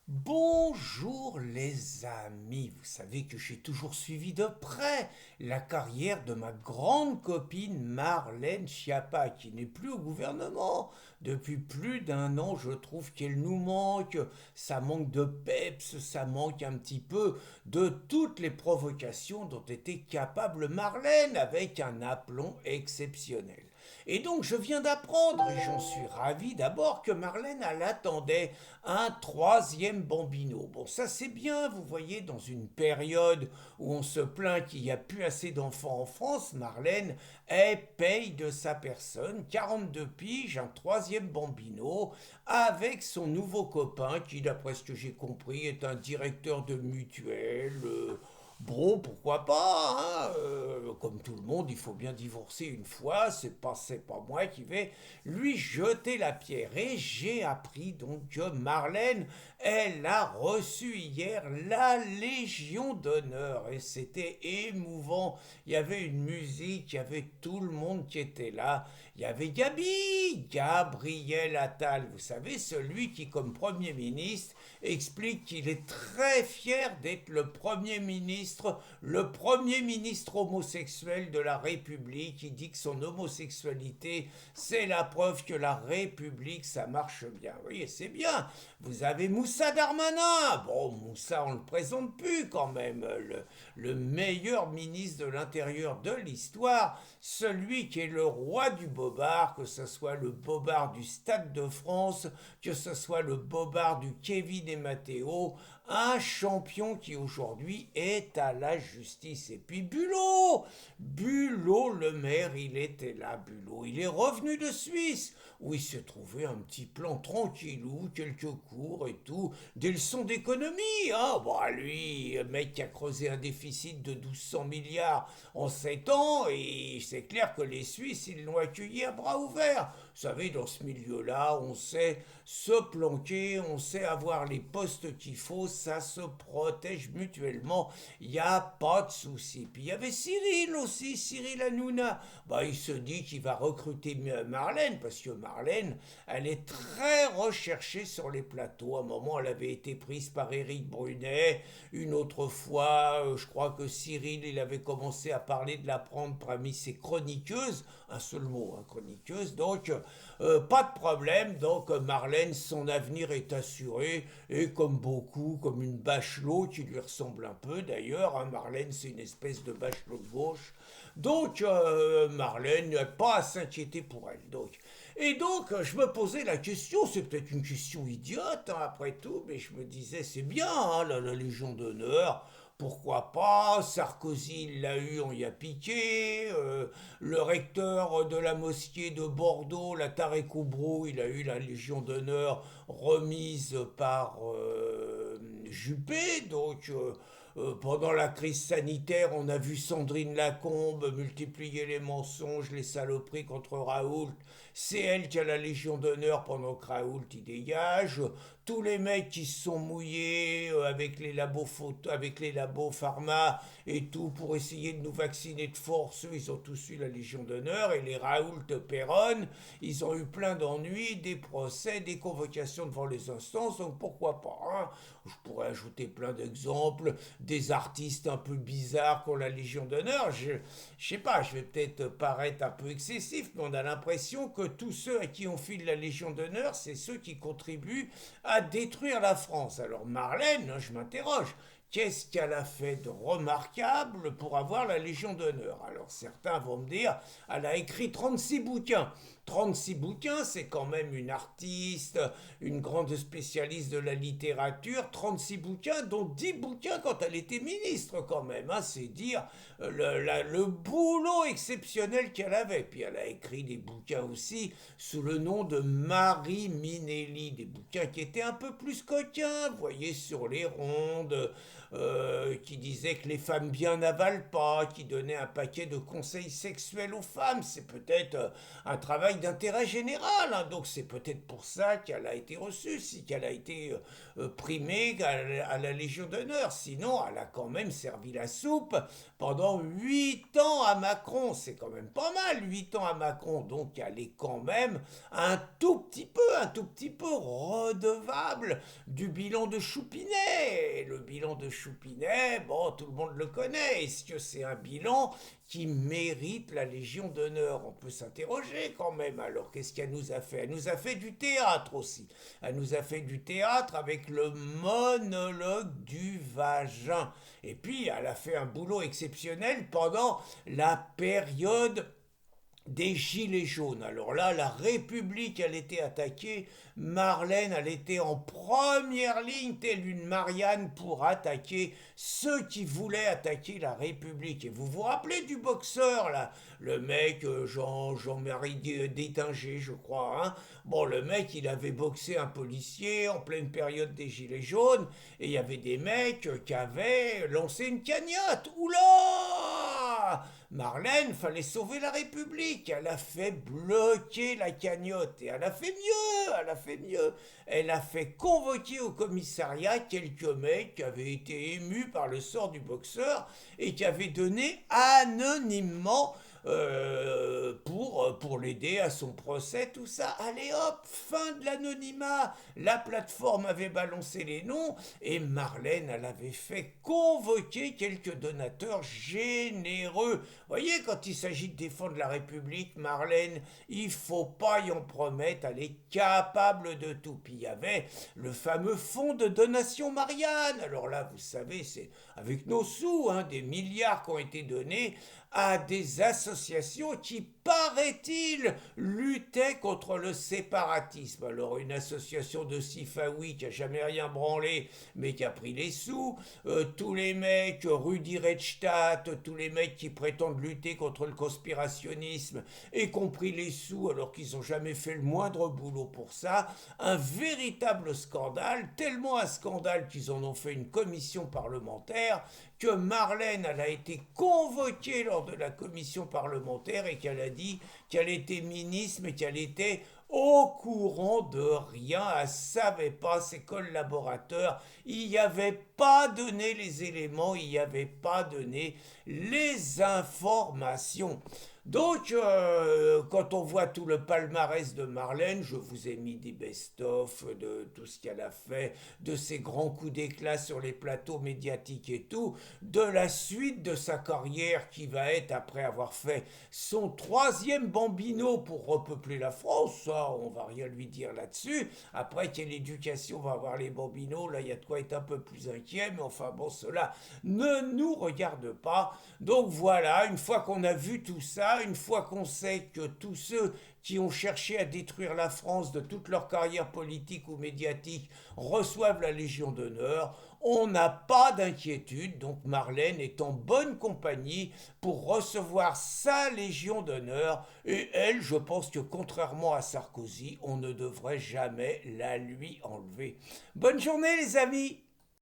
Bonjour les amis, vous savez que j'ai toujours suivi de près la carrière de ma grande copine Marlène Schiappa qui n'est plus au gouvernement. Depuis plus d'un an, je trouve qu'elle nous manque, ça manque de peps, ça manque un petit peu de toutes les provocations dont était capable Marlène avec un aplomb exceptionnel. Et donc je viens d'apprendre, et j'en suis ravi d'abord, que Marlène elle attendait un troisième bambino. Bon, ça c'est bien, vous voyez, dans une période où on se plaint qu'il n'y a plus assez d'enfants en France, Marlène, elle paye de sa personne 42 piges, un troisième bambino, avec son nouveau copain qui, d'après ce que j'ai compris, est un directeur de mutuelle. Bon, pourquoi pas, hein, comme tout le monde, il faut bien divorcer une fois, c'est pas moi qui vais lui jeter la pierre. Et j'ai appris donc que Marlène, elle a reçu hier la Légion d'honneur. Et c'était émouvant. Il y avait une musique, il y avait tout le monde qui était là. Il y avait Gabriel Attal, vous savez, celui qui, comme Premier ministre, explique qu'il est très fier d'être le premier ministre homosexuel de la République. Il dit que son homosexualité, c'est la preuve que la République, ça marche bien. Oui, c'est bien. Vous avez Moussa Darmanin. Bon, Moussa, on le présente plus quand même. Le meilleur ministre de l'Intérieur de l'histoire. Celui qui est le roi du bobard, que ce soit le bobard du Stade de France, que ce soit le bobard du Kevin et Matteo, un champion qui aujourd'hui est à la justice. Et puis Bulot le maire, il était là, Bulot. Il est revenu de Suisse, où il s'est trouvé un petit plan tranquillou, quelques cours et tout, des leçons d'économie, hein. Bon, lui, le mec qui a creusé un déficit de 1200 milliards en 7 ans, et c'est clair que les Suisses, ils l'ont accueilli à bras ouverts. Vous savez, dans ce milieu-là, on sait se planquer, on sait avoir les postes qu'il faut, ça se protège mutuellement, il n'y a pas de souci. Puis il y avait Cyril aussi, Cyril Hanouna. Bah, il se dit qu'il va recruter Marlène, parce que Marlène, elle est très recherchée sur les plateaux. À un moment, elle avait été prise par Éric Brunet. Une autre fois, je crois que Cyril, il avait commencé à parler de la prendre parmi ses chroniqueuses. Un seul mot, hein, chroniqueuse. Donc, pas de problème. Donc, Marlène, son avenir est assuré. Et comme beaucoup, comme une Bachelot qui lui ressemble un peu d'ailleurs, hein, Marlène, c'est une espèce de Bachelot de gauche. Donc, Marlène n'a pas à s'inquiéter pour elle. Et donc, je me posais la question, c'est peut-être une question idiote, hein, après tout, mais je me disais, c'est bien, hein, la Légion d'honneur. Pourquoi pas? Sarkozy, il l'a eu, on y a piqué. Le recteur de la mosquée de Bordeaux, la Tarek Oubrou, il a eu la Légion d'honneur remise par Juppé. Donc, pendant la crise sanitaire, on a vu Sandrine Lacombe multiplier les mensonges, les saloperies contre Raoult. C'est elle qui a la Légion d'honneur pendant que Raoult y dégage. Tous les mecs qui se sont mouillés avec les labos avec les labos pharma et tout pour essayer de nous vacciner de force, eux, ils ont tous eu la Légion d'honneur. Et les Raoult Perron, ils ont eu plein d'ennuis, des procès, des convocations devant les instances. Donc pourquoi pas, hein. Je pourrais ajouter plein d'exemples, des artistes un peu bizarres qui ont la Légion d'honneur. Je sais pas, je vais peut-être paraître un peu excessif, mais on a l'impression que tous ceux à qui on file la Légion d'honneur, c'est ceux qui contribuent à détruire la France. Alors Marlène, je m'interroge, qu'est-ce qu'elle a fait de remarquable pour avoir la Légion d'honneur? Alors certains vont me dire, elle a écrit 36 bouquins. 36 bouquins, c'est quand même une artiste, une grande spécialiste de la littérature. 36 bouquins, dont 10 bouquins quand elle était ministre quand même, hein. C'est dire le boulot exceptionnel qu'elle avait. Puis elle a écrit des bouquins aussi sous le nom de Marie Minelli, des bouquins qui étaient un peu plus coquins, vous voyez, sur les rondes, qui disait que les femmes bien n'avalent pas, qui donnait un paquet de conseils sexuels aux femmes. C'est peut-être un travail d'intérêt général, hein. Donc c'est peut-être pour ça qu'elle a été reçue, si qu'elle a été primée à la Légion d'honneur. Sinon, elle a quand même servi la soupe pendant 8 ans à Macron. C'est quand même pas mal, 8 ans à Macron. Donc elle est quand même un tout petit peu redevable du bilan de Choupinet. Et le bilan de Choupinet, bon, tout le monde le connaît. Est-ce que c'est un bilan qui mérite la Légion d'honneur? On peut s'interroger quand même. Alors, qu'est-ce qu'elle nous a fait? Elle nous a fait du théâtre aussi. Elle nous a fait du théâtre avec le monologue du vagin. Et puis, elle a fait un boulot exceptionnel pendant la période des Gilets jaunes. Alors là, la République, elle était attaquée. Marlène, elle était en première ligne, telle une Marianne, pour attaquer ceux qui voulaient attaquer la République. Et vous vous rappelez du boxeur, là? Le mec, Jean-Marie Détinger, je crois, hein? Bon, le mec, il avait boxé un policier en pleine période des Gilets jaunes, et il y avait des mecs qui avaient lancé une cagnotte. Oula! Marlène, fallait sauver la République. Elle a fait bloquer la cagnotte. Et elle a fait mieux, elle a fait mieux. Elle a fait convoquer au commissariat quelques mecs qui avaient été émus par le sort du boxeur et qui avaient donné anonymement pour l'aider à son procès, tout ça. Allez hop, fin de l'anonymat. La plateforme avait balancé les noms et Marlène, elle avait fait convoquer quelques donateurs généreux. Voyez, quand il s'agit de défendre la République, Marlène, il faut pas y en promettre, elle est capable de tout. Puis il y avait le fameux fonds de donation Marianne. Alors là, vous savez, c'est avec nos sous, hein, des milliards qui ont été donnés à des associations qui, paraît-il, luttaient contre le séparatisme. Alors une association de Sifawi qui a jamais rien branlé, mais qui a pris les sous, tous les mecs, Rudi Redstadt, tous les mecs qui prétendent lutter contre le conspirationnisme et qui ont pris les sous alors qu'ils n'ont jamais fait le moindre boulot pour ça. Un véritable scandale, tellement un scandale qu'ils en ont fait une commission parlementaire, que Marlène, elle a été convoquée lors de la commission parlementaire et qu'elle a dit qu'elle était ministre mais qu'elle était au courant de rien. Elle ne savait pas, ses collaborateurs, il n'y avait pas donné les éléments, il n'y avait pas donné les informations. Donc, quand on voit tout le palmarès de Marlène, je vous ai mis des best-of de tout ce qu'elle a fait, de ses grands coups d'éclat sur les plateaux médiatiques et tout, de la suite de sa carrière qui va être, après avoir fait son troisième bambino pour repeupler la France, ça, on va rien lui dire là-dessus. Après, quelle éducation va avoir les bambinos, là, il y a de quoi être un peu plus inquiet, mais enfin, bon, cela ne nous regarde pas. Donc voilà, une fois qu'on a vu tout ça, une fois qu'on sait que tous ceux qui ont cherché à détruire la France de toute leur carrière politique ou médiatique reçoivent la Légion d'honneur, on n'a pas d'inquiétude. Donc Marlène est en bonne compagnie pour recevoir sa Légion d'honneur. Et elle, je pense que contrairement à Sarkozy, on ne devrait jamais la lui enlever. Bonne journée les amis!